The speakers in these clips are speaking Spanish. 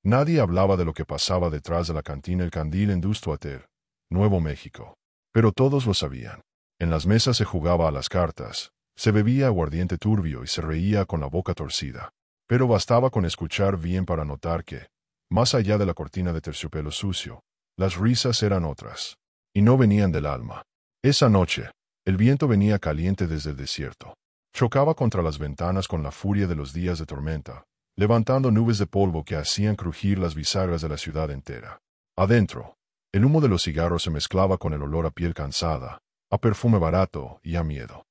Nadie hablaba de lo que pasaba detrás de la cantina El Candil en Dustwater, Nuevo México. Pero todos lo sabían. En las mesas se jugaba a las cartas, se bebía aguardiente turbio y se reía con la boca torcida. Pero bastaba con escuchar bien para notar que, más allá de la cortina de terciopelo sucio, las risas eran otras. Y no venían del alma. Esa noche, el viento venía caliente desde el desierto. Chocaba contra las ventanas con la furia de los días de tormenta, levantando nubes de polvo que hacían crujir las bisagras de la ciudad entera. Adentro, el humo de los cigarros se mezclaba con el olor a piel cansada, a perfume barato y a miedo.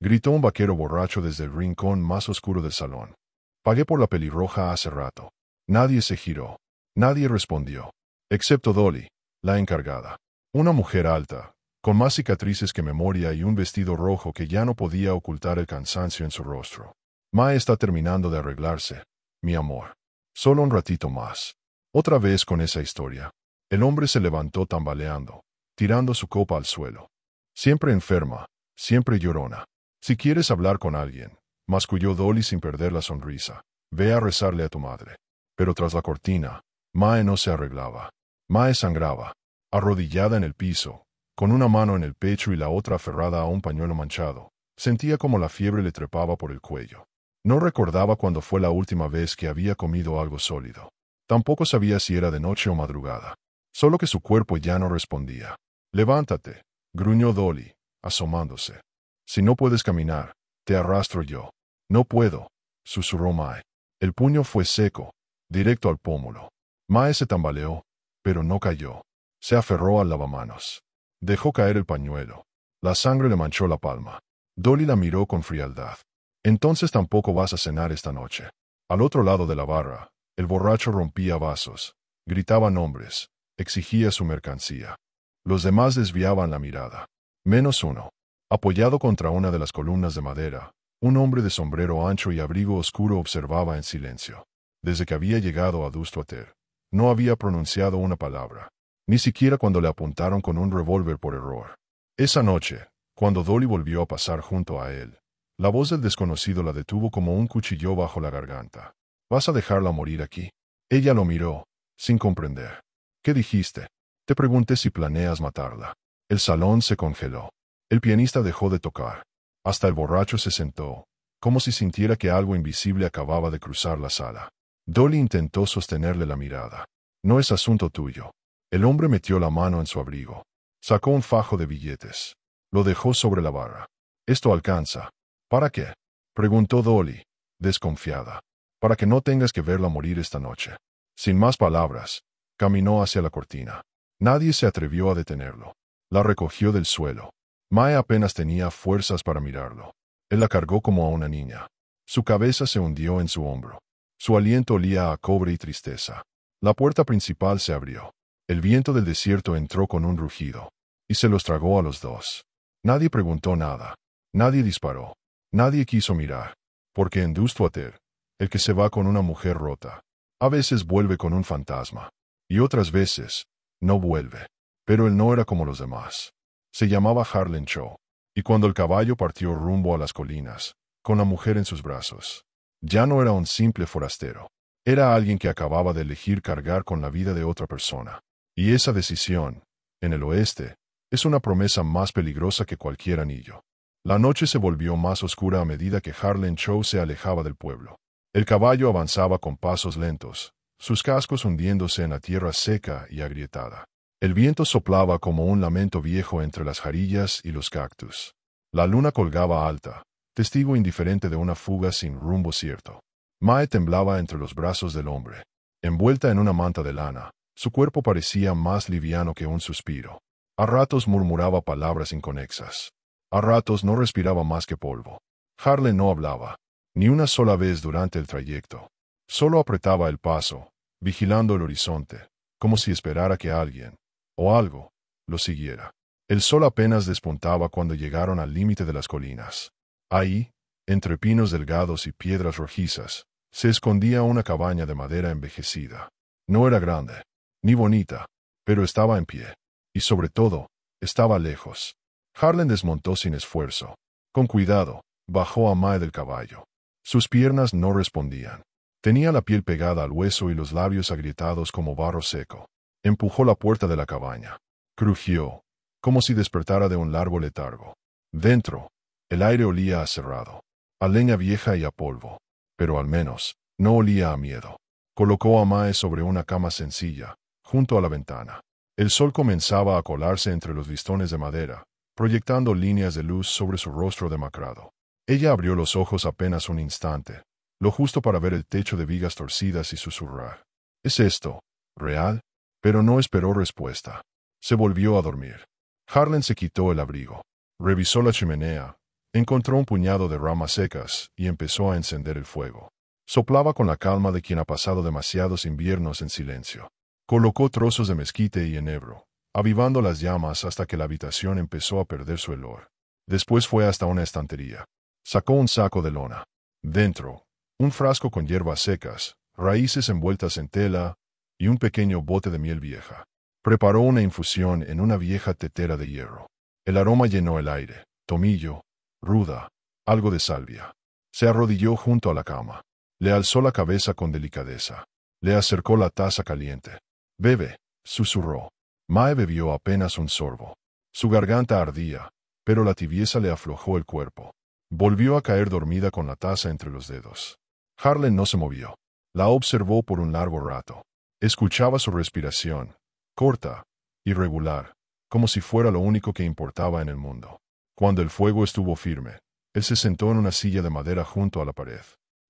Gritó un vaquero borracho desde el rincón más oscuro del salón. Pagué por la pelirroja hace rato. Nadie se giró. Nadie respondió. Excepto Dolly, la encargada. Una mujer alta, con más cicatrices que memoria y un vestido rojo que ya no podía ocultar el cansancio en su rostro. Mae está terminando de arreglarse, mi amor. Solo un ratito más. Otra vez con esa historia. El hombre se levantó tambaleando, tirando su copa al suelo. Siempre enferma, siempre llorona. Si quieres hablar con alguien, masculló Dolly sin perder la sonrisa, ve a rezarle a tu madre. Pero tras la cortina, Mae no se arreglaba. Mae sangraba, arrodillada en el piso, con una mano en el pecho y la otra aferrada a un pañuelo manchado. Sentía como la fiebre le trepaba por el cuello. No recordaba cuándo fue la última vez que había comido algo sólido. Tampoco sabía si era de noche o madrugada. Solo que su cuerpo ya no respondía. Levántate, gruñó Dolly, asomándose. Si no puedes caminar, te arrastro yo. No puedo, susurró Mae. El puño fue seco, directo al pómulo. Mae se tambaleó, pero no cayó. Se aferró al lavamanos. Dejó caer el pañuelo. La sangre le manchó la palma. Dolly la miró con frialdad. Entonces tampoco vas a cenar esta noche. Al otro lado de la barra, el borracho rompía vasos, gritaba nombres, exigía su mercancía. Los demás desviaban la mirada. Menos uno. Apoyado contra una de las columnas de madera, un hombre de sombrero ancho y abrigo oscuro observaba en silencio. Desde que había llegado a Dustwater, no había pronunciado una palabra, ni siquiera cuando le apuntaron con un revólver por error. Esa noche, cuando Dolly volvió a pasar junto a él, la voz del desconocido la detuvo como un cuchillo bajo la garganta. ¿Vas a dejarla morir aquí? Ella lo miró, sin comprender. ¿Qué dijiste? Te pregunté si planeas matarla. El salón se congeló. El pianista dejó de tocar. Hasta el borracho se sentó, como si sintiera que algo invisible acababa de cruzar la sala. Dolly intentó sostenerle la mirada. No es asunto tuyo. El hombre metió la mano en su abrigo. Sacó un fajo de billetes. Lo dejó sobre la barra. Esto alcanza. ¿Para qué? Preguntó Dolly, desconfiada. Para que no tengas que verla morir esta noche. Sin más palabras, caminó hacia la cortina. Nadie se atrevió a detenerlo. La recogió del suelo. Mae apenas tenía fuerzas para mirarlo. Él la cargó como a una niña. Su cabeza se hundió en su hombro. Su aliento olía a cobre y tristeza. La puerta principal se abrió. El viento del desierto entró con un rugido. Y se los tragó a los dos. Nadie preguntó nada. Nadie disparó. Nadie quiso mirar. Porque en Dustwater, el que se va con una mujer rota, a veces vuelve con un fantasma. Y otras veces, no vuelve. Pero él no era como los demás. Se llamaba Harlan Shaw. Y cuando el caballo partió rumbo a las colinas, con la mujer en sus brazos, ya no era un simple forastero. Era alguien que acababa de elegir cargar con la vida de otra persona. Y esa decisión, en el oeste, es una promesa más peligrosa que cualquier anillo. La noche se volvió más oscura a medida que Harlan Shaw se alejaba del pueblo. El caballo avanzaba con pasos lentos, sus cascos hundiéndose en la tierra seca y agrietada. El viento soplaba como un lamento viejo entre las jarillas y los cactus. La luna colgaba alta, testigo indiferente de una fuga sin rumbo cierto. Mae temblaba entre los brazos del hombre. Envuelta en una manta de lana, su cuerpo parecía más liviano que un suspiro. A ratos murmuraba palabras inconexas. A ratos no respiraba más que polvo. Harlan no hablaba, ni una sola vez durante el trayecto. Solo apretaba el paso, vigilando el horizonte, como si esperara que alguien, o algo, lo siguiera. El sol apenas despuntaba cuando llegaron al límite de las colinas. Ahí, entre pinos delgados y piedras rojizas, se escondía una cabaña de madera envejecida. No era grande, ni bonita, pero estaba en pie. Y sobre todo, estaba lejos. Harlan desmontó sin esfuerzo. Con cuidado, bajó a Mae del caballo. Sus piernas no respondían. Tenía la piel pegada al hueso y los labios agrietados como barro seco. Empujó la puerta de la cabaña. Crujió, como si despertara de un largo letargo. Dentro, el aire olía a cerrado, a leña vieja y a polvo. Pero al menos, no olía a miedo. Colocó a Mae sobre una cama sencilla, junto a la ventana. El sol comenzaba a colarse entre los listones de madera, proyectando líneas de luz sobre su rostro demacrado. Ella abrió los ojos apenas un instante, lo justo para ver el techo de vigas torcidas y susurrar. ¿Es esto real? Pero no esperó respuesta. Se volvió a dormir. Harlan se quitó el abrigo. Revisó la chimenea, encontró un puñado de ramas secas y empezó a encender el fuego. Soplaba con la calma de quien ha pasado demasiados inviernos en silencio. Colocó trozos de mezquite y enebro, avivando las llamas hasta que la habitación empezó a perder su olor. Después fue hasta una estantería. Sacó un saco de lona. Dentro, un frasco con hierbas secas, raíces envueltas en tela y un pequeño bote de miel vieja. Preparó una infusión en una vieja tetera de hierro. El aroma llenó el aire, tomillo, ruda, algo de salvia. Se arrodilló junto a la cama. Le alzó la cabeza con delicadeza. Le acercó la taza caliente. «Bebe», susurró. Mae bebió apenas un sorbo. Su garganta ardía, pero la tibieza le aflojó el cuerpo. Volvió a caer dormida con la taza entre los dedos. Harlan no se movió. La observó por un largo rato. Escuchaba su respiración, corta, irregular, como si fuera lo único que importaba en el mundo. Cuando el fuego estuvo firme, él se sentó en una silla de madera junto a la pared.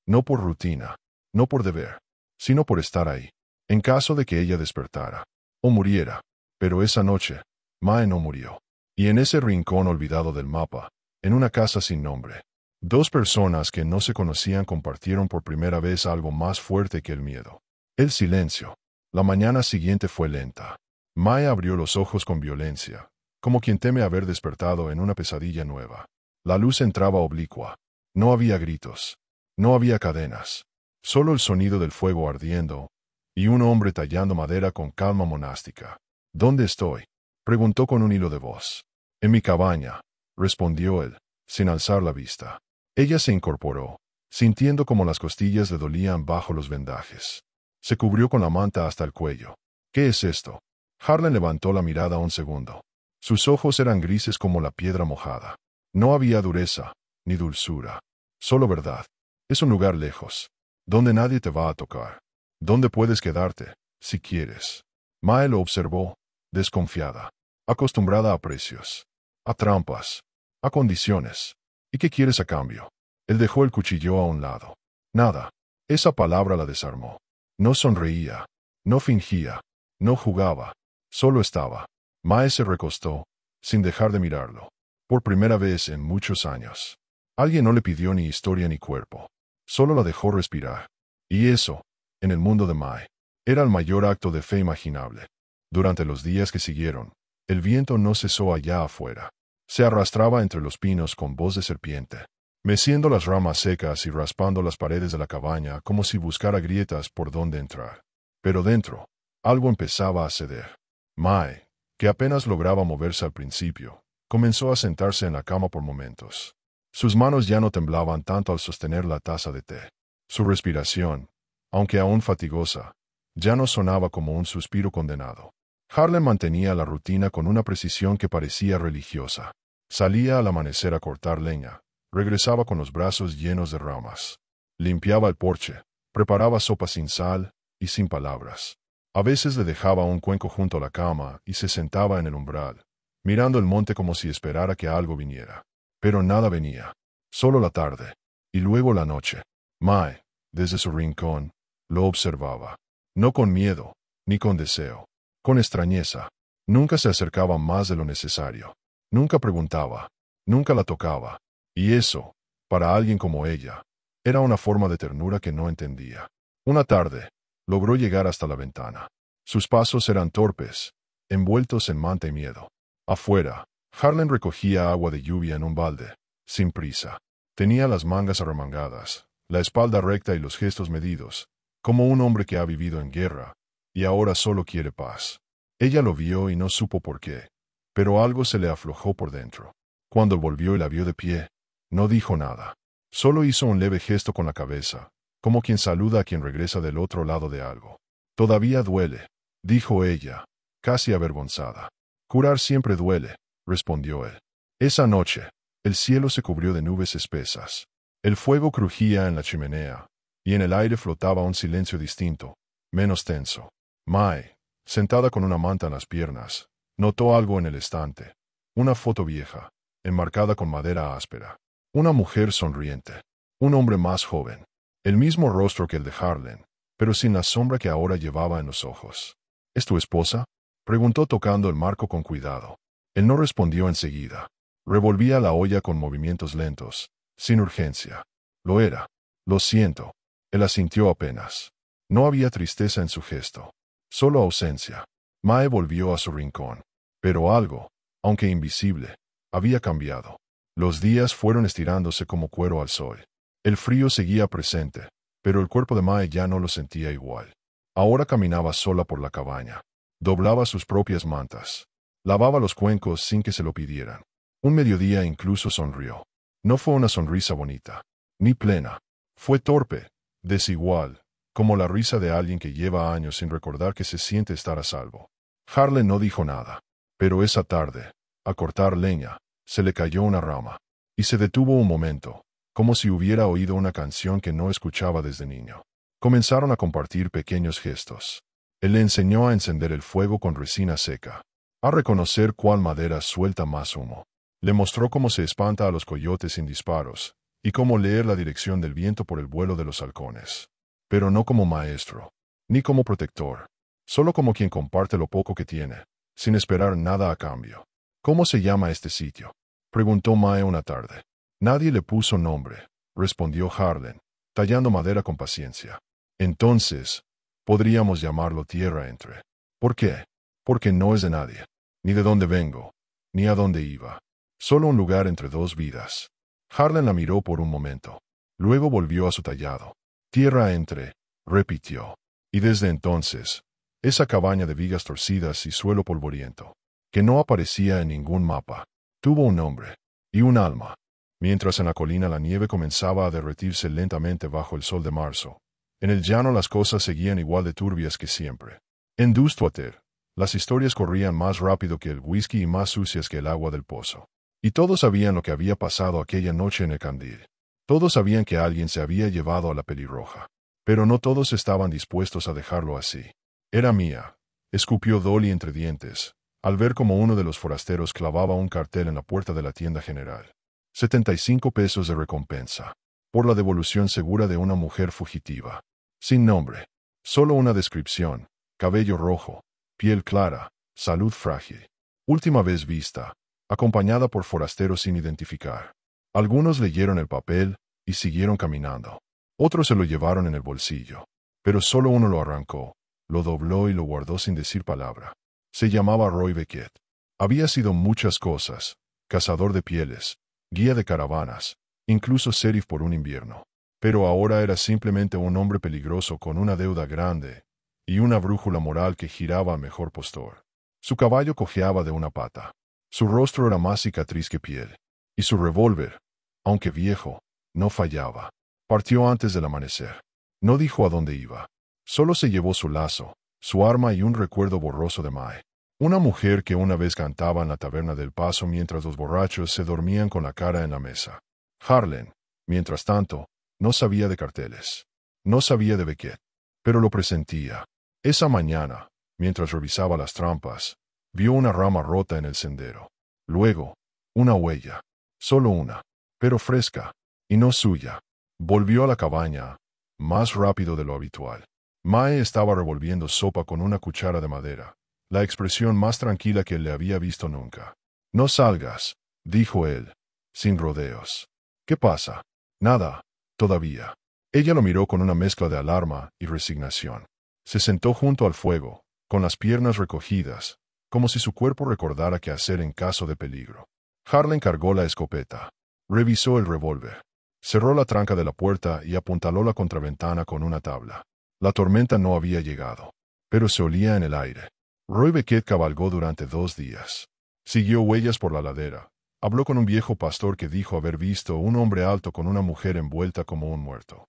No por rutina, no por deber, sino por estar ahí, en caso de que ella despertara o muriera. Pero esa noche, Mae no murió. Y en ese rincón olvidado del mapa, en una casa sin nombre, dos personas que no se conocían compartieron por primera vez algo más fuerte que el miedo. El silencio. La mañana siguiente fue lenta. Mae abrió los ojos con violencia, como quien teme haber despertado en una pesadilla nueva. La luz entraba oblicua. No había gritos. No había cadenas. Solo el sonido del fuego ardiendo y un hombre tallando madera con calma monástica. «¿Dónde estoy?», preguntó con un hilo de voz. «En mi cabaña», respondió él, sin alzar la vista. Ella se incorporó, sintiendo como las costillas le dolían bajo los vendajes. Se cubrió con la manta hasta el cuello. «¿Qué es esto?». Harlan levantó la mirada un segundo. Sus ojos eran grises como la piedra mojada. No había dureza, ni dulzura. Solo verdad. Es un lugar lejos, donde nadie te va a tocar. Donde puedes quedarte, si quieres. Mae lo observó, desconfiada, acostumbrada a precios, a trampas, a condiciones. ¿Y qué quieres a cambio? Él dejó el cuchillo a un lado. Nada. Esa palabra la desarmó. No sonreía, no fingía, no jugaba, solo estaba. Mae se recostó, sin dejar de mirarlo. Por primera vez en muchos años. Alguien no le pidió ni historia ni cuerpo. Solo la dejó respirar. Y eso, en el mundo de Mae, era el mayor acto de fe imaginable. Durante los días que siguieron, el viento no cesó allá afuera. Se arrastraba entre los pinos con voz de serpiente, meciendo las ramas secas y raspando las paredes de la cabaña como si buscara grietas por donde entrar. Pero dentro, algo empezaba a ceder. Mae, que apenas lograba moverse al principio, comenzó a sentarse en la cama por momentos. Sus manos ya no temblaban tanto al sostener la taza de té. Su respiración, aunque aún fatigosa, ya no sonaba como un suspiro condenado. Harlan mantenía la rutina con una precisión que parecía religiosa. Salía al amanecer a cortar leña, regresaba con los brazos llenos de ramas. Limpiaba el porche, preparaba sopa sin sal y sin palabras. A veces le dejaba un cuenco junto a la cama y se sentaba en el umbral, mirando el monte como si esperara que algo viniera. Pero nada venía. Solo la tarde. Y luego la noche. Mae, desde su rincón, lo observaba. No con miedo, ni con deseo. Con extrañeza. Nunca se acercaba más de lo necesario. Nunca preguntaba. Nunca la tocaba. Y eso, para alguien como ella, era una forma de ternura que no entendía. Una tarde, logró llegar hasta la ventana. Sus pasos eran torpes, envueltos en manta y miedo. Afuera, Harlan recogía agua de lluvia en un balde, sin prisa. Tenía las mangas arremangadas, la espalda recta y los gestos medidos, como un hombre que ha vivido en guerra, y ahora solo quiere paz. Ella lo vio y no supo por qué, pero algo se le aflojó por dentro. Cuando volvió y la vio de pie, no dijo nada. Solo hizo un leve gesto con la cabeza, como quien saluda a quien regresa del otro lado de algo. Todavía duele, dijo ella, casi avergonzada. Curar siempre duele, respondió él. Esa noche, el cielo se cubrió de nubes espesas. El fuego crujía en la chimenea, y en el aire flotaba un silencio distinto, menos tenso. Mae, sentada con una manta en las piernas, notó algo en el estante. Una foto vieja, enmarcada con madera áspera. Una mujer sonriente. Un hombre más joven. El mismo rostro que el de Harlan, pero sin la sombra que ahora llevaba en los ojos. ¿Es tu esposa?, preguntó tocando el marco con cuidado. Él no respondió enseguida. Revolvía la olla con movimientos lentos, sin urgencia. Lo era. Lo siento. Él asintió apenas. No había tristeza en su gesto. Solo ausencia. Mae volvió a su rincón. Pero algo, aunque invisible, había cambiado. Los días fueron estirándose como cuero al sol. El frío seguía presente, pero el cuerpo de Mae ya no lo sentía igual. Ahora caminaba sola por la cabaña. Doblaba sus propias mantas. Lavaba los cuencos sin que se lo pidieran. Un mediodía incluso sonrió. No fue una sonrisa bonita, ni plena. Fue torpe, desigual, como la risa de alguien que lleva años sin recordar que se siente estar a salvo. Harlan no dijo nada, pero esa tarde, a cortar leña, se le cayó una rama, y se detuvo un momento, como si hubiera oído una canción que no escuchaba desde niño. Comenzaron a compartir pequeños gestos. Él le enseñó a encender el fuego con resina seca, a reconocer cuál madera suelta más humo. Le mostró cómo se espanta a los coyotes sin disparos, y cómo leer la dirección del viento por el vuelo de los halcones. Pero no como maestro, ni como protector, solo como quien comparte lo poco que tiene, sin esperar nada a cambio. ¿Cómo se llama este sitio?, preguntó Mae una tarde. Nadie le puso nombre, respondió Harlan, tallando madera con paciencia. Entonces, podríamos llamarlo Tierra Entre. ¿Por qué? Porque no es de nadie, ni de dónde vengo, ni a dónde iba. Solo un lugar entre dos vidas. Harlan la miró por un momento. Luego volvió a su tallado. Tierra Entre, repitió. Y desde entonces, esa cabaña de vigas torcidas y suelo polvoriento, que no aparecía en ningún mapa, tuvo un nombre y un alma. Mientras en la colina la nieve comenzaba a derretirse lentamente bajo el sol de marzo, en el llano las cosas seguían igual de turbias que siempre. En Dustwater, las historias corrían más rápido que el whisky y más sucias que el agua del pozo. Y todos sabían lo que había pasado aquella noche en el candil. Todos sabían que alguien se había llevado a la pelirroja. Pero no todos estaban dispuestos a dejarlo así. Era mía, escupió Dolly entre dientes, al ver cómo uno de los forasteros clavaba un cartel en la puerta de la tienda general. 75 pesos de recompensa, por la devolución segura de una mujer fugitiva. Sin nombre, solo una descripción: cabello rojo, piel clara, salud frágil. Última vez vista, acompañada por forasteros sin identificar. Algunos leyeron el papel y siguieron caminando. Otros se lo llevaron en el bolsillo. Pero solo uno lo arrancó, lo dobló y lo guardó sin decir palabra. Se llamaba Roy Beckett. Había sido muchas cosas: cazador de pieles, guía de caravanas, incluso sheriff por un invierno. Pero ahora era simplemente un hombre peligroso con una deuda grande y una brújula moral que giraba al mejor postor. Su caballo cojeaba de una pata. Su rostro era más cicatriz que piel. Y su revólver, aunque viejo, no fallaba. Partió antes del amanecer. No dijo a dónde iba. Solo se llevó su lazo, su arma y un recuerdo borroso de Mae. Una mujer que una vez cantaba en la taberna del Paso mientras los borrachos se dormían con la cara en la mesa. Harlan, mientras tanto, no sabía de carteles. No sabía de Beckett. Pero lo presentía. Esa mañana, mientras revisaba las trampas, vio una rama rota en el sendero. Luego, una huella. Solo una. Pero fresca. Y no suya. Volvió a la cabaña, más rápido de lo habitual. Mae estaba revolviendo sopa con una cuchara de madera, la expresión más tranquila que él le había visto nunca. No salgas, dijo él, sin rodeos. ¿Qué pasa? Nada, todavía. Ella lo miró con una mezcla de alarma y resignación. Se sentó junto al fuego, con las piernas recogidas, como si su cuerpo recordara qué hacer en caso de peligro. Harlan cargó la escopeta. Revisó el revólver. Cerró la tranca de la puerta y apuntaló la contraventana con una tabla. La tormenta no había llegado, pero se olía en el aire. Roy Beckett cabalgó durante 2 días. Siguió huellas por la ladera. Habló con un viejo pastor que dijo haber visto un hombre alto con una mujer envuelta como un muerto.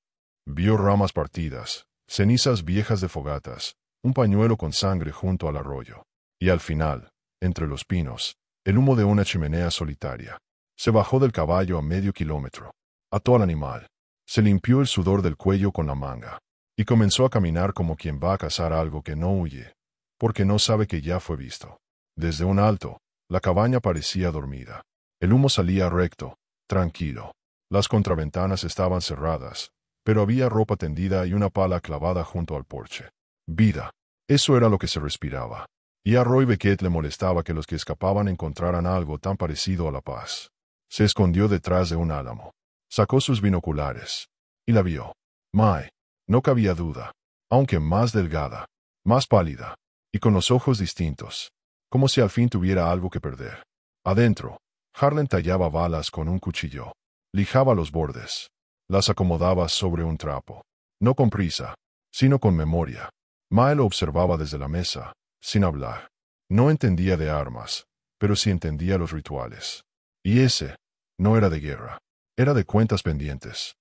Vio ramas partidas, cenizas viejas de fogatas, un pañuelo con sangre junto al arroyo. Y al final, entre los pinos, el humo de una chimenea solitaria. Se bajó del caballo a medio kilómetro. Ató al animal. Se limpió el sudor del cuello con la manga. Y comenzó a caminar como quien va a cazar algo que no huye, porque no sabe que ya fue visto. Desde un alto, la cabaña parecía dormida. El humo salía recto, tranquilo. Las contraventanas estaban cerradas, pero había ropa tendida y una pala clavada junto al porche. Vida. Eso era lo que se respiraba. Y a Roy Beckett le molestaba que los que escapaban encontraran algo tan parecido a la paz. Se escondió detrás de un álamo. Sacó sus binoculares. Y la vio. Mae. No cabía duda. Aunque más delgada, más pálida, y con los ojos distintos. Como si al fin tuviera algo que perder. Adentro, Harlan tallaba balas con un cuchillo. Lijaba los bordes. Las acomodaba sobre un trapo. No con prisa, sino con memoria. Mae lo observaba desde la mesa, sin hablar. No entendía de armas, pero sí entendía los rituales. Y ese no era de guerra. Era de cuentas pendientes.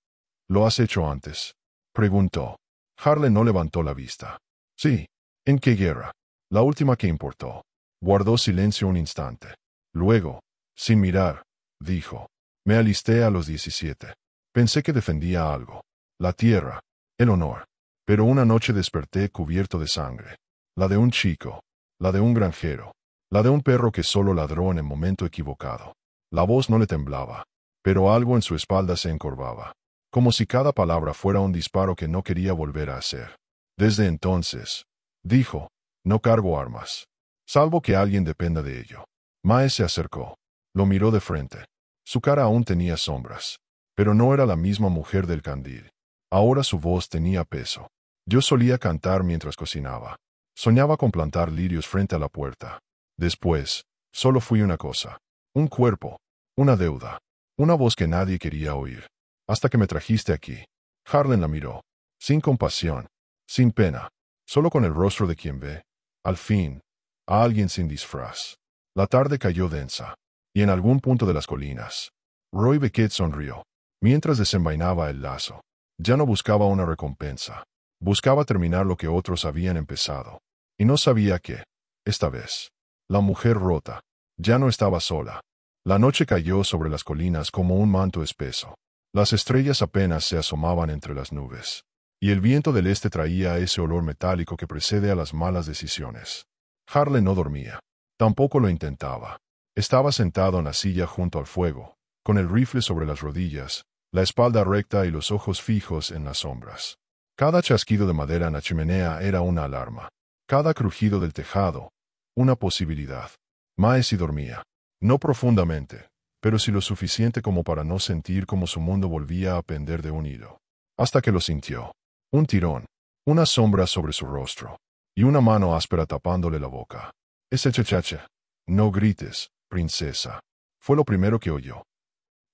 ¿Lo has hecho antes?, preguntó. Harlan no levantó la vista. Sí. ¿En qué guerra? La última que importó. Guardó silencio un instante. Luego, sin mirar, dijo. Me alisté a los 17. Pensé que defendía algo. La tierra. El honor. Pero una noche desperté cubierto de sangre. La de un chico. La de un granjero. La de un perro que solo ladró en el momento equivocado. La voz no le temblaba, pero algo en su espalda se encorvaba. Como si cada palabra fuera un disparo que no quería volver a hacer. Desde entonces, dijo, no cargo armas. Salvo que alguien dependa de ello. Mae se acercó. Lo miró de frente. Su cara aún tenía sombras. Pero no era la misma mujer del candil. Ahora su voz tenía peso. Yo solía cantar mientras cocinaba. Soñaba con plantar lirios frente a la puerta. Después, solo fui una cosa. Un cuerpo. Una deuda. Una voz que nadie quería oír. Hasta que me trajiste aquí. Harlan la miró. Sin compasión. Sin pena. Solo con el rostro de quien ve, al fin, a alguien sin disfraz. La tarde cayó densa. Y en algún punto de las colinas, Roy Beckett sonrió. Mientras desenvainaba el lazo. Ya no buscaba una recompensa. Buscaba terminar lo que otros habían empezado. Y no sabía que, esta vez, la mujer rota, ya no estaba sola. La noche cayó sobre las colinas como un manto espeso. Las estrellas apenas se asomaban entre las nubes. Y el viento del este traía ese olor metálico que precede a las malas decisiones. Harlan no dormía. Tampoco lo intentaba. Estaba sentado en la silla junto al fuego, con el rifle sobre las rodillas, la espalda recta y los ojos fijos en las sombras. Cada chasquido de madera en la chimenea era una alarma. Cada crujido del tejado, una posibilidad. Mae sí dormía. No profundamente, pero sí lo suficiente como para no sentir como su mundo volvía a pender de un hilo. Hasta que lo sintió. Un tirón, una sombra sobre su rostro, y una mano áspera tapándole la boca. Ese chachacha. No grites, princesa. Fue lo primero que oyó.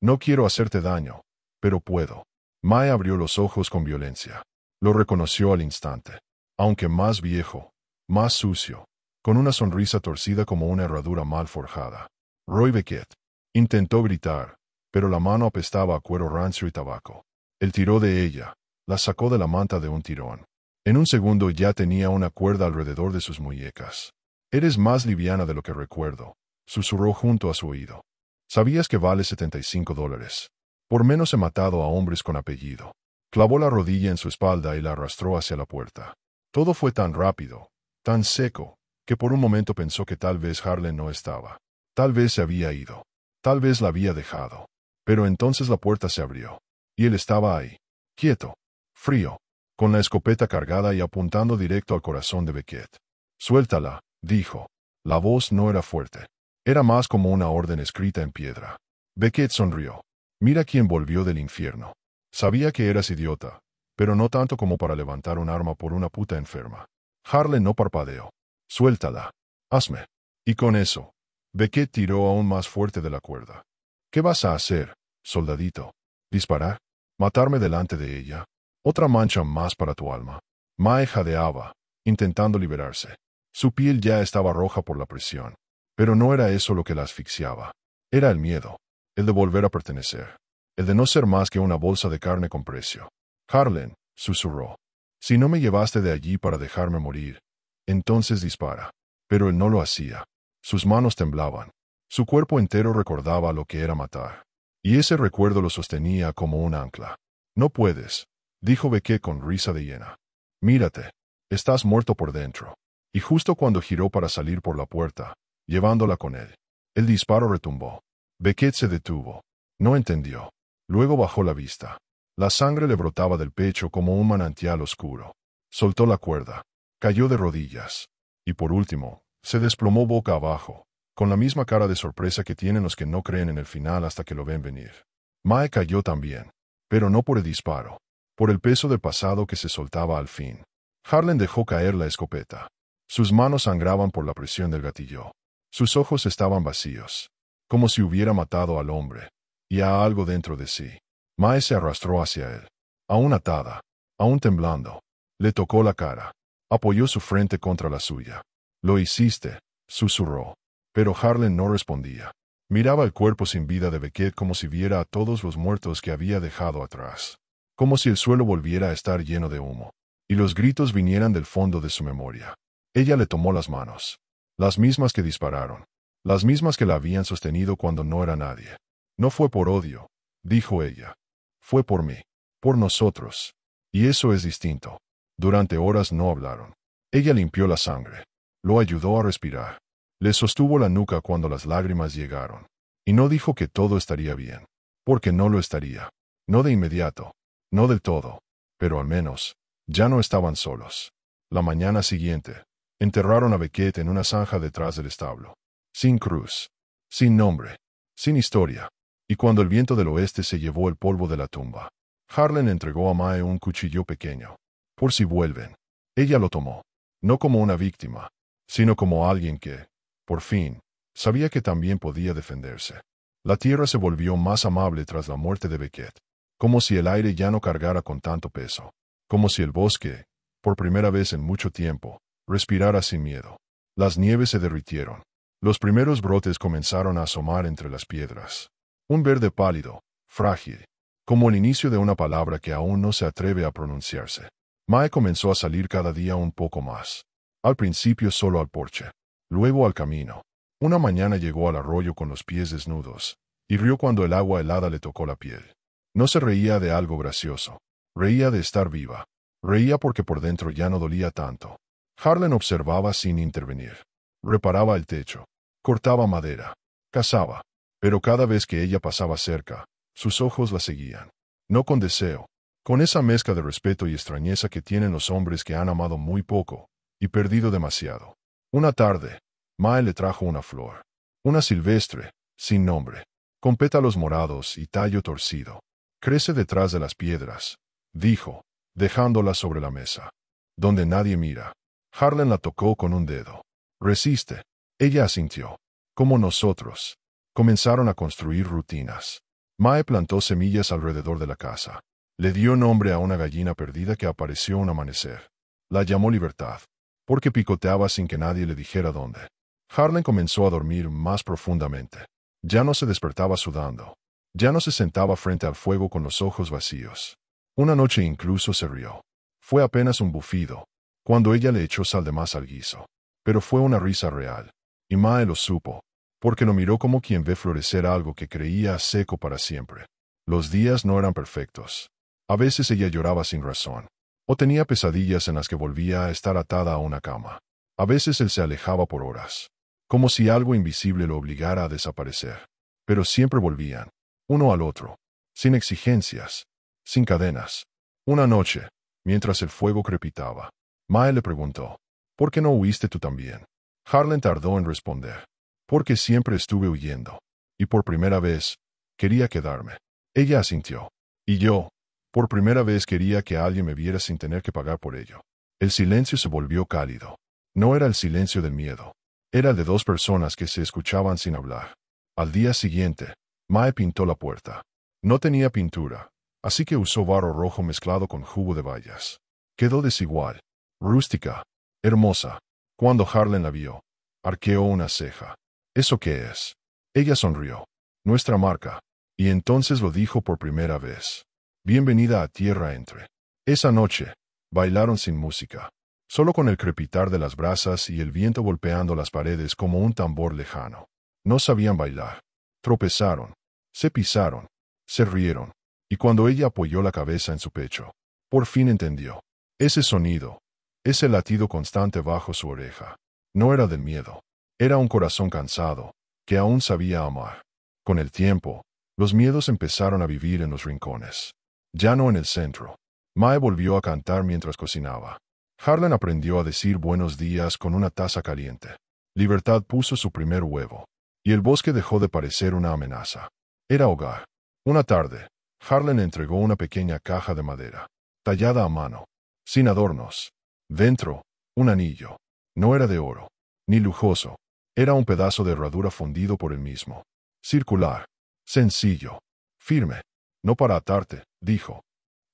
No quiero hacerte daño, pero puedo. Mae abrió los ojos con violencia. Lo reconoció al instante. Aunque más viejo, más sucio, con una sonrisa torcida como una herradura mal forjada. Roy Beckett. Intentó gritar, pero la mano apestaba a cuero rancio y tabaco. Él tiró de ella, la sacó de la manta de un tirón. En un segundo ya tenía una cuerda alrededor de sus muñecas. Eres más liviana de lo que recuerdo, susurró junto a su oído. ¿Sabías que vale $75? Por menos he matado a hombres con apellido. Clavó la rodilla en su espalda y la arrastró hacia la puerta. Todo fue tan rápido, tan seco, que por un momento pensó que tal vez Harlan no estaba. Tal vez se había ido. Tal vez la había dejado. Pero entonces la puerta se abrió. Y él estaba ahí. Quieto. Frío. Con la escopeta cargada y apuntando directo al corazón de Beckett. Suéltala, dijo. La voz no era fuerte. Era más como una orden escrita en piedra. Beckett sonrió. Mira quién volvió del infierno. Sabía que eras idiota, pero no tanto como para levantar un arma por una puta enferma. Harlan no parpadeó. Suéltala. Hazme. Y con eso, Beckett tiró aún más fuerte de la cuerda. ¿Qué vas a hacer, soldadito? ¿Disparar? ¿Matarme delante de ella? Otra mancha más para tu alma. Mae jadeaba, intentando liberarse. Su piel ya estaba roja por la presión. Pero no era eso lo que la asfixiaba. Era el miedo. El de volver a pertenecer. El de no ser más que una bolsa de carne con precio. Harlan, susurró. Si no me llevaste de allí para dejarme morir, entonces dispara. Pero él no lo hacía. Sus manos temblaban. Su cuerpo entero recordaba lo que era matar. Y ese recuerdo lo sostenía como un ancla. No puedes, dijo Beckett con risa de hiena. Mírate. Estás muerto por dentro. Y justo cuando giró para salir por la puerta, llevándola con él, el disparo retumbó. Beckett se detuvo. No entendió. Luego bajó la vista. La sangre le brotaba del pecho como un manantial oscuro. Soltó la cuerda. Cayó de rodillas. Y por último, se desplomó boca abajo, con la misma cara de sorpresa que tienen los que no creen en el final hasta que lo ven venir. Mae cayó también, pero no por el disparo, por el peso del pasado que se soltaba al fin. Harlan dejó caer la escopeta. Sus manos sangraban por la presión del gatillo. Sus ojos estaban vacíos, como si hubiera matado al hombre, y a algo dentro de sí. Mae se arrastró hacia él, aún atada, aún temblando. Le tocó la cara. Apoyó su frente contra la suya. Lo hiciste, susurró. Pero Harlan no respondía. Miraba el cuerpo sin vida de Beckett como si viera a todos los muertos que había dejado atrás. Como si el suelo volviera a estar lleno de humo. Y los gritos vinieran del fondo de su memoria. Ella le tomó las manos. Las mismas que dispararon. Las mismas que la habían sostenido cuando no era nadie. No fue por odio, dijo ella. Fue por mí. Por nosotros. Y eso es distinto. Durante horas no hablaron. Ella limpió la sangre. Lo ayudó a respirar. Le sostuvo la nuca cuando las lágrimas llegaron. Y no dijo que todo estaría bien. Porque no lo estaría. No de inmediato. No del todo. Pero al menos, ya no estaban solos. La mañana siguiente, enterraron a Beckett en una zanja detrás del establo. Sin cruz. Sin nombre. Sin historia. Y cuando el viento del oeste se llevó el polvo de la tumba, Harlan entregó a Mae un cuchillo pequeño. Por si vuelven. Ella lo tomó. No como una víctima, sino como alguien que, por fin, sabía que también podía defenderse. La tierra se volvió más amable tras la muerte de Beckett. Como si el aire ya no cargara con tanto peso. Como si el bosque, por primera vez en mucho tiempo, respirara sin miedo. Las nieves se derritieron. Los primeros brotes comenzaron a asomar entre las piedras. Un verde pálido, frágil, como el inicio de una palabra que aún no se atreve a pronunciarse. Mae comenzó a salir cada día un poco más. Al principio solo al porche. Luego al camino. Una mañana llegó al arroyo con los pies desnudos, y rió cuando el agua helada le tocó la piel. No se reía de algo gracioso. Reía de estar viva. Reía porque por dentro ya no dolía tanto. Harlan observaba sin intervenir. Reparaba el techo. Cortaba madera. Cazaba. Pero cada vez que ella pasaba cerca, sus ojos la seguían. No con deseo. Con esa mezcla de respeto y extrañeza que tienen los hombres que han amado muy poco y perdido demasiado. Una tarde, Mae le trajo una flor. Una silvestre, sin nombre, con pétalos morados y tallo torcido. Crece detrás de las piedras, dijo, dejándola sobre la mesa. Donde nadie mira. Harlan la tocó con un dedo. Resiste. Ella asintió. Como nosotros. Comenzaron a construir rutinas. Mae plantó semillas alrededor de la casa. Le dio nombre a una gallina perdida que apareció un amanecer. La llamó Libertad, porque picoteaba sin que nadie le dijera dónde. Harlan comenzó a dormir más profundamente. Ya no se despertaba sudando. Ya no se sentaba frente al fuego con los ojos vacíos. Una noche incluso se rió. Fue apenas un bufido, cuando ella le echó sal de más al guiso. Pero fue una risa real. Y Mae lo supo, porque lo miró como quien ve florecer algo que creía seco para siempre. Los días no eran perfectos. A veces ella lloraba sin razón, o tenía pesadillas en las que volvía a estar atada a una cama. A veces él se alejaba por horas, como si algo invisible lo obligara a desaparecer. Pero siempre volvían, uno al otro, sin exigencias, sin cadenas. Una noche, mientras el fuego crepitaba, Mae le preguntó, ¿por qué no huiste tú también? Harlan tardó en responder. Porque siempre estuve huyendo. Y por primera vez, quería quedarme. Ella asintió. Y yo, por primera vez quería que alguien me viera sin tener que pagar por ello. El silencio se volvió cálido. No era el silencio del miedo. Era el de dos personas que se escuchaban sin hablar. Al día siguiente, Mae pintó la puerta. No tenía pintura, así que usó barro rojo mezclado con jugo de bayas. Quedó desigual, rústica, hermosa. Cuando Harlan la vio, arqueó una ceja. ¿Eso qué es? Ella sonrió. Nuestra marca. Y entonces lo dijo por primera vez. Bienvenida a Tierra Entre. Esa noche, bailaron sin música, solo con el crepitar de las brasas y el viento golpeando las paredes como un tambor lejano. No sabían bailar. Tropezaron, se pisaron, se rieron, y cuando ella apoyó la cabeza en su pecho, por fin entendió. Ese sonido, ese latido constante bajo su oreja, no era del miedo, era un corazón cansado, que aún sabía amar. Con el tiempo, los miedos empezaron a vivir en los rincones, ya no en el centro. Mae volvió a cantar mientras cocinaba. Harlan aprendió a decir buenos días con una taza caliente. Libertad puso su primer huevo, y el bosque dejó de parecer una amenaza. Era hogar. Una tarde, Harlan entregó una pequeña caja de madera, tallada a mano, sin adornos. Dentro, un anillo. No era de oro, ni lujoso. Era un pedazo de herradura fundido por él mismo. Circular, sencillo, firme. No para atarte, dijo,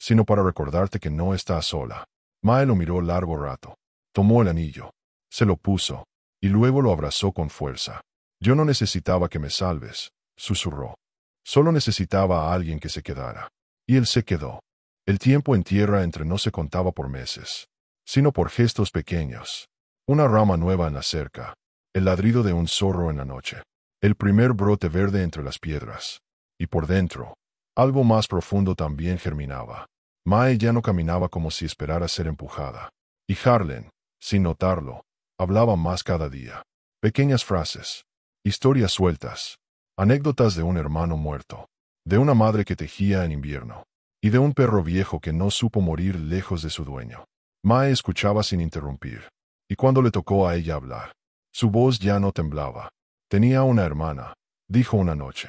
sino para recordarte que no estás sola. Mae lo miró largo rato. Tomó el anillo, se lo puso, y luego lo abrazó con fuerza. Yo no necesitaba que me salves, susurró. Solo necesitaba a alguien que se quedara. Y él se quedó. El tiempo en tierra entre no se contaba por meses, sino por gestos pequeños. Una rama nueva en la cerca, el ladrido de un zorro en la noche, el primer brote verde entre las piedras. Y por dentro, algo más profundo también germinaba. Mae ya no caminaba como si esperara ser empujada. Y Harlan, sin notarlo, hablaba más cada día. Pequeñas frases, historias sueltas, anécdotas de un hermano muerto, de una madre que tejía en invierno, y de un perro viejo que no supo morir lejos de su dueño. Mae escuchaba sin interrumpir, y cuando le tocó a ella hablar, su voz ya no temblaba. Tenía una hermana, dijo una noche.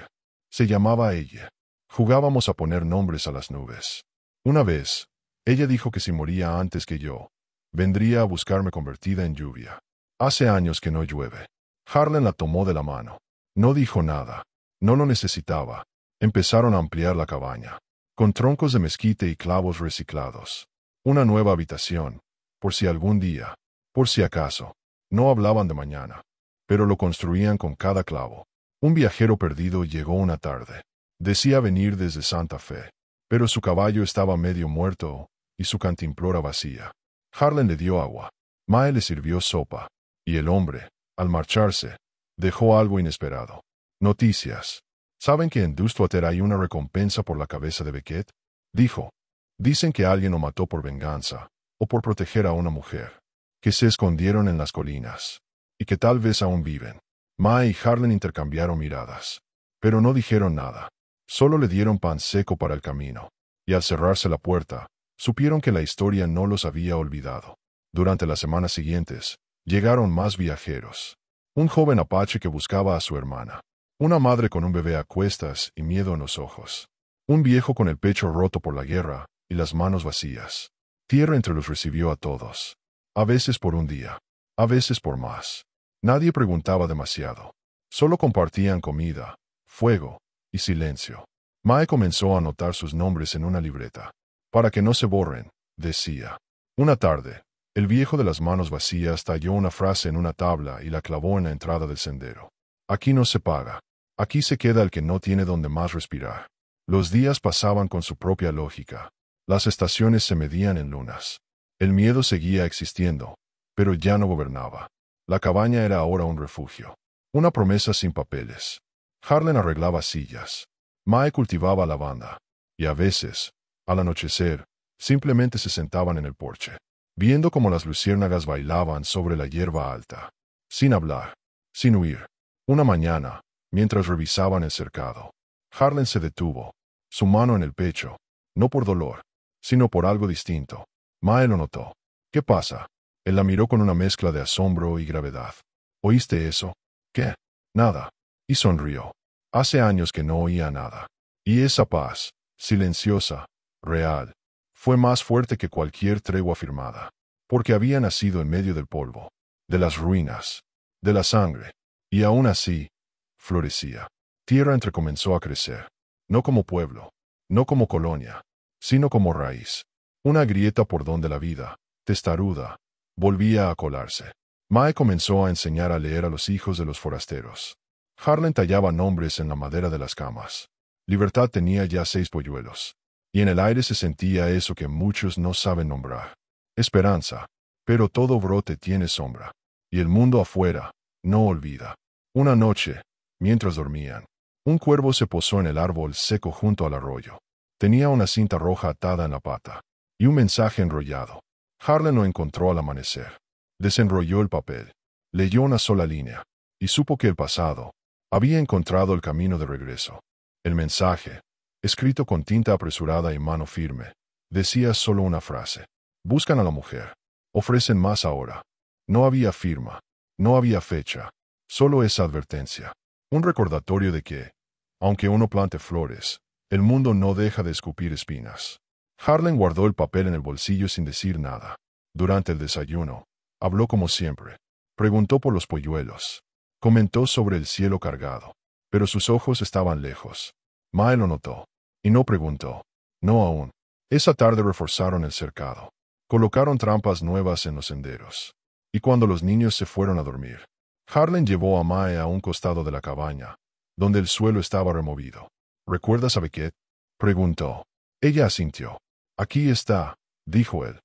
Se llamaba ella. Jugábamos a poner nombres a las nubes. Una vez, ella dijo que si moría antes que yo, vendría a buscarme convertida en lluvia. Hace años que no llueve. Harlan la tomó de la mano. No dijo nada. No lo necesitaba. Empezaron a ampliar la cabaña, con troncos de mezquite y clavos reciclados. Una nueva habitación, por si algún día, por si acaso. No hablaban de mañana, pero lo construían con cada clavo. Un viajero perdido llegó una tarde. Decía venir desde Santa Fe, pero su caballo estaba medio muerto y su cantimplora vacía. Harlan le dio agua. Mae le sirvió sopa, y el hombre, al marcharse, dejó algo inesperado. Noticias. ¿Saben que en Dustwater hay una recompensa por la cabeza de Beckett? Dijo. Dicen que alguien lo mató por venganza, o por proteger a una mujer, que se escondieron en las colinas, y que tal vez aún viven. Mae y Harlan intercambiaron miradas, pero no dijeron nada. Solo le dieron pan seco para el camino, y al cerrarse la puerta, supieron que la historia no los había olvidado. Durante las semanas siguientes, llegaron más viajeros. Un joven apache que buscaba a su hermana. Una madre con un bebé a cuestas y miedo en los ojos. Un viejo con el pecho roto por la guerra y las manos vacías. Tierra entre los recibió a todos. A veces por un día, a veces por más. Nadie preguntaba demasiado. Solo compartían comida, fuego y silencio. Mae comenzó a anotar sus nombres en una libreta. Para que no se borren, decía. Una tarde, el viejo de las manos vacías talló una frase en una tabla y la clavó en la entrada del sendero. Aquí no se paga. Aquí se queda el que no tiene donde más respirar. Los días pasaban con su propia lógica. Las estaciones se medían en lunas. El miedo seguía existiendo, pero ya no gobernaba. La cabaña era ahora un refugio. Una promesa sin papeles. Harlan arreglaba sillas. Mae cultivaba lavanda. Y a veces, al anochecer, simplemente se sentaban en el porche, viendo cómo las luciérnagas bailaban sobre la hierba alta. Sin hablar, sin huir. Una mañana, mientras revisaban el cercado, Harlan se detuvo, su mano en el pecho, no por dolor, sino por algo distinto. Mae lo notó. ¿Qué pasa? Él la miró con una mezcla de asombro y gravedad. ¿Oíste eso? ¿Qué? Nada. Y sonrió. Hace años que no oía nada. Y esa paz, silenciosa, real, fue más fuerte que cualquier tregua firmada, porque había nacido en medio del polvo, de las ruinas, de la sangre, y aún así, florecía. Tierra entrecomenzó a crecer, no como pueblo, no como colonia, sino como raíz. Una grieta por donde la vida, testaruda, volvía a colarse. Mae comenzó a enseñar a leer a los hijos de los forasteros. Harlan tallaba nombres en la madera de las camas. Libertad tenía ya 6 polluelos. y en el aire se sentía eso que muchos no saben nombrar. Esperanza. Pero todo brote tiene sombra. Y el mundo afuera no olvida. Una noche, mientras dormían, un cuervo se posó en el árbol seco junto al arroyo. Tenía una cinta roja atada en la pata y un mensaje enrollado. Harlan lo encontró al amanecer. Desenrolló el papel, leyó una sola línea y supo que el pasado había encontrado el camino de regreso. El mensaje, escrito con tinta apresurada y mano firme, decía solo una frase. Buscan a la mujer. Ofrecen más ahora. No había firma. No había fecha. Solo esa advertencia. Un recordatorio de que, aunque uno plante flores, el mundo no deja de escupir espinas. Harlan guardó el papel en el bolsillo sin decir nada. Durante el desayuno, habló como siempre. Preguntó por los polluelos. Comentó sobre el cielo cargado. Pero sus ojos estaban lejos. Mae lo notó. Y no preguntó. No aún. Esa tarde reforzaron el cercado. Colocaron trampas nuevas en los senderos. Y cuando los niños se fueron a dormir, Harlan llevó a Mae a un costado de la cabaña, donde el suelo estaba removido. ¿Recuerdas a Beckett? Preguntó. Ella asintió. Aquí está, dijo él.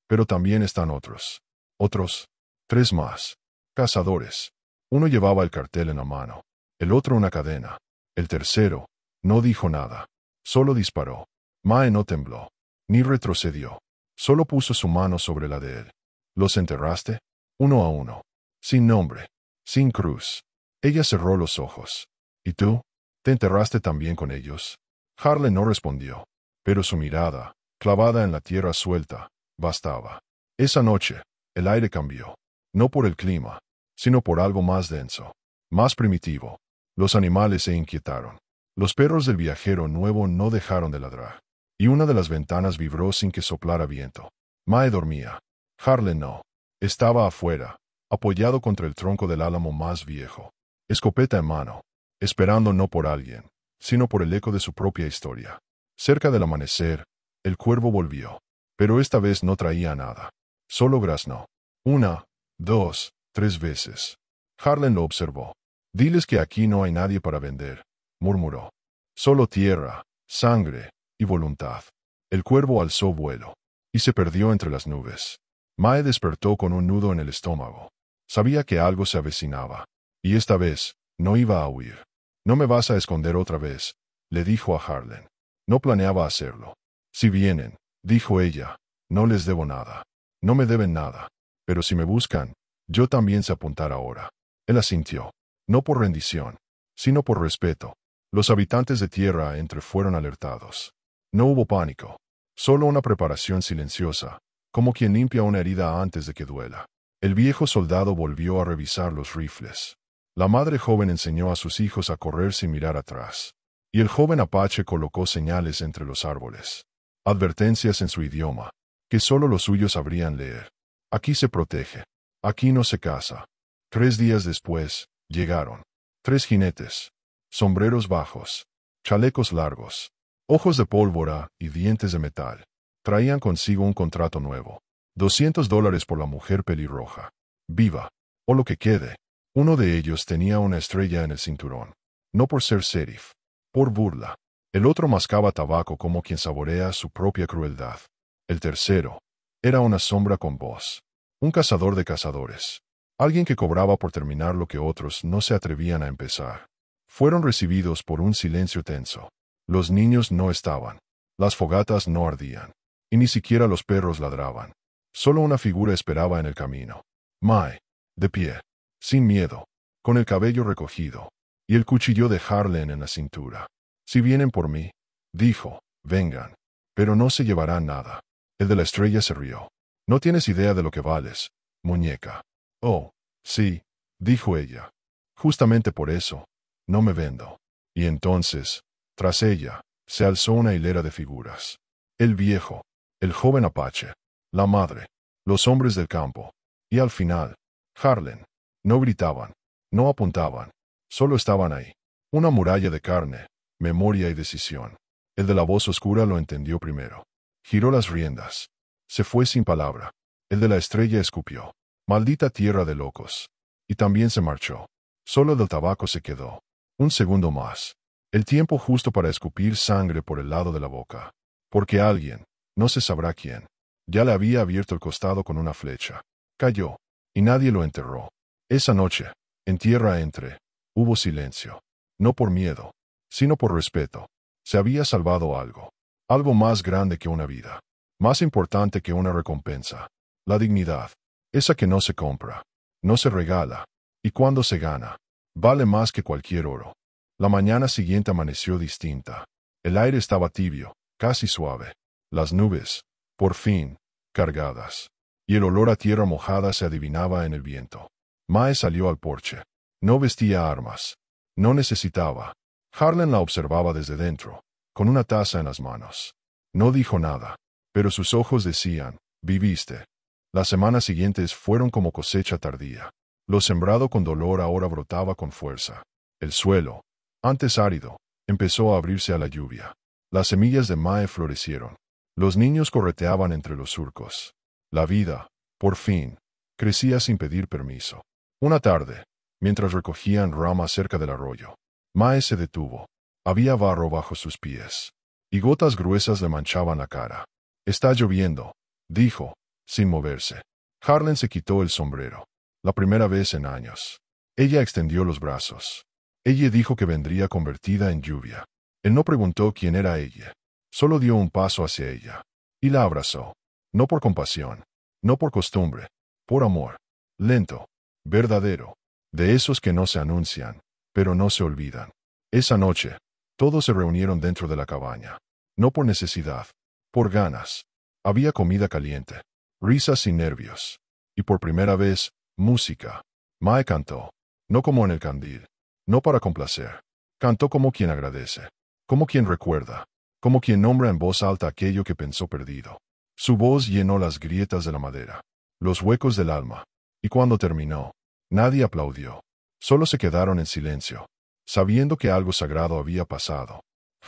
Pero también están otros. Otros. 3 más. Cazadores. Uno llevaba el cartel en la mano. El otro una cadena. El tercero no dijo nada. Solo disparó. Mae no tembló. Ni retrocedió. Solo puso su mano sobre la de él. ¿Los enterraste? Uno a uno. Sin nombre. Sin cruz. Ella cerró los ojos. ¿Y tú? ¿Te enterraste también con ellos? Harlan no respondió. Pero su mirada, clavada en la tierra suelta, bastaba. Esa noche, el aire cambió. No por el clima, sino por algo más denso. Más primitivo. Los animales se inquietaron. Los perros del viajero nuevo no dejaron de ladrar. Y una de las ventanas vibró sin que soplara viento. Mae dormía. Harlan no. Estaba afuera, apoyado contra el tronco del álamo más viejo, escopeta en mano, esperando no por alguien, sino por el eco de su propia historia. Cerca del amanecer, el cuervo volvió, pero esta vez no traía nada. Solo graznó. 1, 2, 3 veces. Harlan lo observó. Diles que aquí no hay nadie para vender, murmuró. Solo tierra, sangre y voluntad. El cuervo alzó vuelo y se perdió entre las nubes. Mae despertó con un nudo en el estómago. Sabía que algo se avecinaba. Y esta vez, no iba a huir. No me vas a esconder otra vez, le dijo a Harlan. No planeaba hacerlo. Si vienen, dijo ella, no les debo nada. No me deben nada. Pero si me buscan, yo también sé apuntar ahora. Él asintió. No por rendición, sino por respeto. Los habitantes de Tierra Entre fueron alertados. No hubo pánico. Solo una preparación silenciosa, como quien limpia una herida antes de que duela. El viejo soldado volvió a revisar los rifles. La madre joven enseñó a sus hijos a correr sin mirar atrás. Y el joven apache colocó señales entre los árboles. Advertencias en su idioma, que solo los suyos sabrían leer. Aquí se protege. Aquí no se caza. 3 días después, llegaron. 3 jinetes. Sombreros bajos. Chalecos largos. Ojos de pólvora y dientes de metal. Traían consigo un contrato nuevo. $200 por la mujer pelirroja. Viva. O lo que quede. Uno de ellos tenía una estrella en el cinturón. No por ser sheriff. Por burla. El otro mascaba tabaco como quien saborea su propia crueldad. El tercero era una sombra con voz. Un cazador de cazadores. Alguien que cobraba por terminar lo que otros no se atrevían a empezar. Fueron recibidos por un silencio tenso. Los niños no estaban. Las fogatas no ardían. Y ni siquiera los perros ladraban. Solo una figura esperaba en el camino. Mae, de pie, sin miedo, con el cabello recogido, y el cuchillo de Harlan en la cintura. Si vienen por mí, dijo, vengan, pero no se llevarán nada. El de la estrella se rió. No tienes idea de lo que vales, muñeca. Oh, sí, dijo ella. Justamente por eso, no me vendo. Y entonces, tras ella, se alzó una hilera de figuras. El viejo, el joven apache, la madre, los hombres del campo, y al final, Harlan. No gritaban, no apuntaban, solo estaban ahí. Una muralla de carne, memoria y decisión. El de la voz oscura lo entendió primero. Giró las riendas. Se fue sin palabra. El de la estrella escupió. Maldita tierra de locos. Y también se marchó. Solo el del tabaco se quedó. Un segundo más. El tiempo justo para escupir sangre por el lado de la boca. porque alguien, no se sabrá quién, ya le había abierto el costado con una flecha. Cayó, y nadie lo enterró. Esa noche, en tierra entre, hubo silencio. No por miedo, sino por respeto. Se había salvado algo. Algo más grande que una vida. Más importante que una recompensa. La dignidad. Esa que no se compra. No se regala. Y cuando se gana, vale más que cualquier oro. La mañana siguiente amaneció distinta. El aire estaba tibio, casi suave. Las nubes, por fin, cargadas. Y el olor a tierra mojada se adivinaba en el viento. Mae salió al porche. No vestía armas. No necesitaba. Harlan la observaba desde dentro, con una taza en las manos. No dijo nada, pero sus ojos decían, viviste. Las semanas siguientes fueron como cosecha tardía. Lo sembrado con dolor ahora brotaba con fuerza. El suelo, antes árido, empezó a abrirse a la lluvia. Las semillas de Mae florecieron. Los niños correteaban entre los surcos. La vida, por fin, crecía sin pedir permiso. Una tarde, mientras recogían ramas cerca del arroyo, Mae se detuvo. Había barro bajo sus pies, y gotas gruesas le manchaban la cara. Está lloviendo, dijo, sin moverse. Harlan se quitó el sombrero. La primera vez en años. Ella extendió los brazos. Ella dijo que vendría convertida en lluvia. Él no preguntó quién era ella. Solo dio un paso hacia ella. Y la abrazó. No por compasión. No por costumbre. Por amor. Lento. Verdadero. De esos que no se anuncian, pero no se olvidan. Esa noche, todos se reunieron dentro de la cabaña. No por necesidad. Por ganas. Había comida caliente. Risas y nervios. Y por primera vez, música. Mae cantó. No como en el candil. No para complacer. Cantó como quien agradece. Como quien recuerda. Como quien nombra en voz alta aquello que pensó perdido. Su voz llenó las grietas de la madera. Los huecos del alma. Y cuando terminó, nadie aplaudió. Solo se quedaron en silencio, sabiendo que algo sagrado había pasado.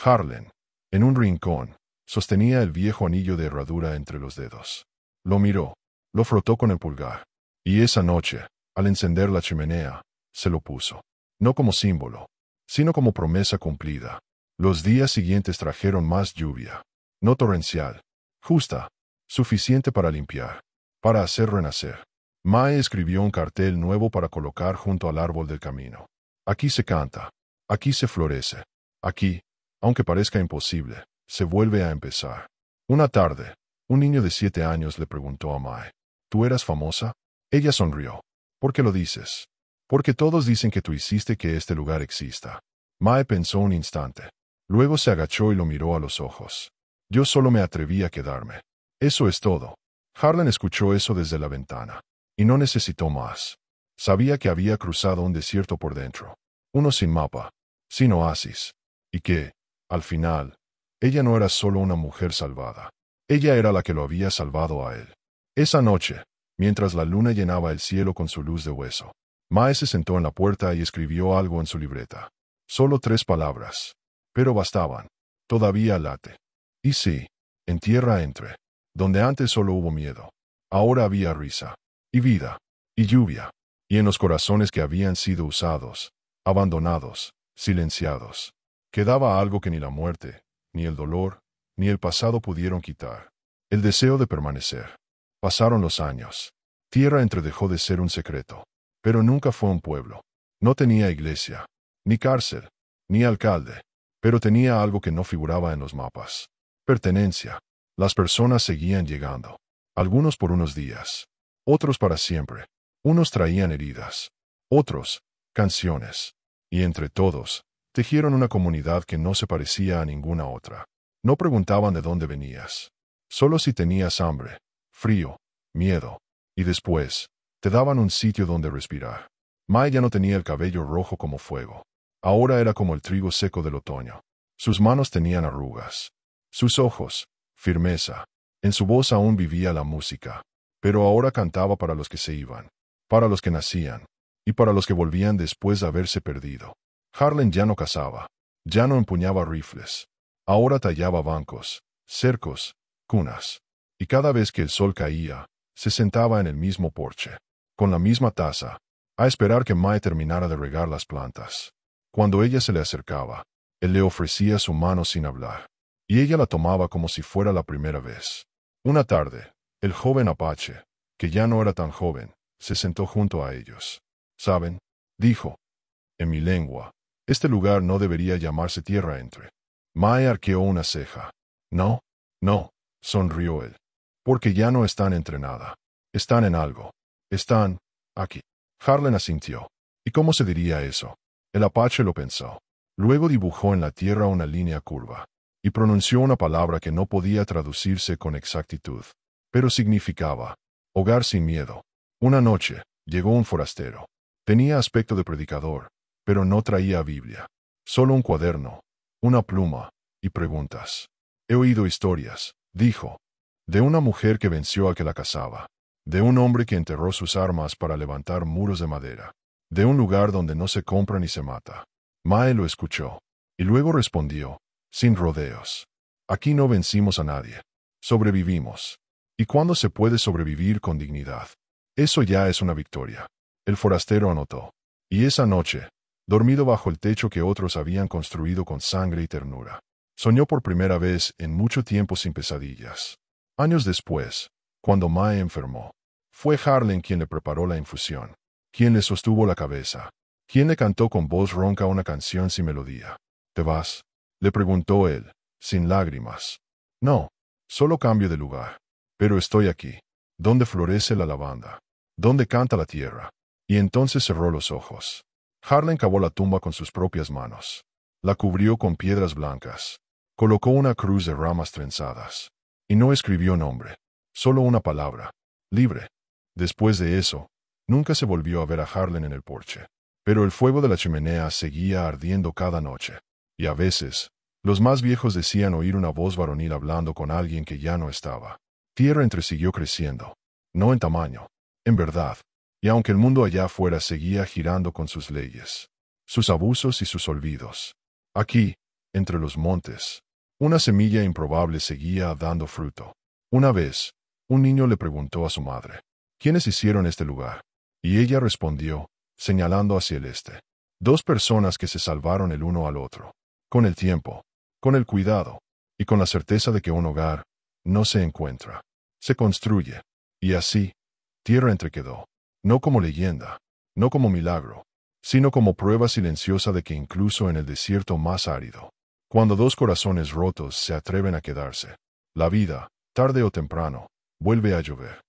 Harlan, en un rincón, sostenía el viejo anillo de herradura entre los dedos. Lo miró. Lo frotó con el pulgar. Y esa noche, al encender la chimenea, se lo puso. No como símbolo, sino como promesa cumplida. Los días siguientes trajeron más lluvia. No torrencial. Justa. Suficiente para limpiar. Para hacer renacer. Mae escribió un cartel nuevo para colocar junto al árbol del camino. Aquí se canta. Aquí se florece. Aquí, aunque parezca imposible, se vuelve a empezar. Una tarde, un niño de 7 años le preguntó a Mae, ¿tú eras famosa? Ella sonrió. ¿Por qué lo dices? Porque todos dicen que tú hiciste que este lugar exista. Mae pensó un instante. Luego se agachó y lo miró a los ojos. Yo solo me atreví a quedarme. Eso es todo. Harlan escuchó eso desde la ventana. Y no necesitó más. Sabía que había cruzado un desierto por dentro. Uno sin mapa. Sin oasis. Y que, al final, ella no era solo una mujer salvada. Ella era la que lo había salvado a él. Esa noche, mientras la luna llenaba el cielo con su luz de hueso, Mae se sentó en la puerta y escribió algo en su libreta. Solo 3 palabras. Pero bastaban. Todavía late. Y sí, en tierra entre, donde antes solo hubo miedo, ahora había risa, y vida, y lluvia, y en los corazones que habían sido usados, abandonados, silenciados, quedaba algo que ni la muerte, ni el dolor, ni el pasado pudieron quitar. El deseo de permanecer. Pasaron los años. Tierra entre dejó de ser un secreto. Pero nunca fue un pueblo. No tenía iglesia, ni cárcel, ni alcalde. Pero tenía algo que no figuraba en los mapas. Pertenencia. Las personas seguían llegando. Algunos por unos días. Otros para siempre. Unos traían heridas. Otros, canciones. Y entre todos, tejieron una comunidad que no se parecía a ninguna otra. No preguntaban de dónde venías. Solo si tenías hambre, frío, miedo. Y después, te daban un sitio donde respirar. Mae ya no tenía el cabello rojo como fuego. Ahora era como el trigo seco del otoño. Sus manos tenían arrugas. Sus ojos, firmeza. En su voz aún vivía la música. Pero ahora cantaba para los que se iban. Para los que nacían. Y para los que volvían después de haberse perdido. Harlan ya no cazaba. Ya no empuñaba rifles. Ahora tallaba bancos, cercos, cunas. Y cada vez que el sol caía, se sentaba en el mismo porche, con la misma taza, a esperar que Mae terminara de regar las plantas. Cuando ella se le acercaba, él le ofrecía su mano sin hablar. y ella la tomaba como si fuera la primera vez. Una tarde, el joven apache, que ya no era tan joven, se sentó junto a ellos. ¿Saben?, dijo. En mi lengua, este lugar no debería llamarse Tierra Entre. Mae arqueó una ceja. No, no, sonrió él. Porque ya no están entre nada. Están en algo. Están aquí. Harlan asintió. ¿Y cómo se diría eso? El apache lo pensó. Luego dibujó en la tierra una línea curva. Y pronunció una palabra que no podía traducirse con exactitud. Pero significaba hogar sin miedo. Una noche, llegó un forastero. Tenía aspecto de predicador, pero no traía Biblia. Solo un cuaderno, una pluma y preguntas. He oído historias, dijo, de una mujer que venció al que la cazaba, de un hombre que enterró sus armas para levantar muros de madera, de un lugar donde no se compra ni se mata. Mae lo escuchó, y luego respondió, sin rodeos. Aquí no vencimos a nadie. Sobrevivimos. ¿Y cuándo se puede sobrevivir con dignidad? Eso ya es una victoria. El forastero anotó. Y esa noche, dormido bajo el techo que otros habían construido con sangre y ternura, soñó por primera vez en mucho tiempo sin pesadillas. Años después, cuando Mae enfermó, fue Harlan quien le preparó la infusión, quien le sostuvo la cabeza, quien le cantó con voz ronca una canción sin melodía. ¿Te vas?, le preguntó él, sin lágrimas. No, solo cambio de lugar. Pero estoy aquí, donde florece la lavanda, donde canta la tierra. Y entonces cerró los ojos. Harlan cavó la tumba con sus propias manos. La cubrió con piedras blancas. Colocó una cruz de ramas trenzadas. Y no escribió nombre. Solo una palabra. Libre. Después de eso, nunca se volvió a ver a Harlan en el porche. Pero el fuego de la chimenea seguía ardiendo cada noche. Y a veces, los más viejos decían oír una voz varonil hablando con alguien que ya no estaba. Tierra Entre siguió creciendo. No en tamaño. En verdad. Y aunque el mundo allá afuera seguía girando con sus leyes, sus abusos y sus olvidos, aquí, entre los montes, una semilla improbable seguía dando fruto. Una vez, un niño le preguntó a su madre, ¿quiénes hicieron este lugar? Y ella respondió, señalando hacia el este. Dos personas que se salvaron el uno al otro. Con el tiempo, con el cuidado, y con la certeza de que un hogar no se encuentra, se construye. Y así, Tierra Entre quedó. No como leyenda, no como milagro, sino como prueba silenciosa de que incluso en el desierto más árido, cuando dos corazones rotos se atreven a quedarse, la vida, tarde o temprano, vuelve a llover.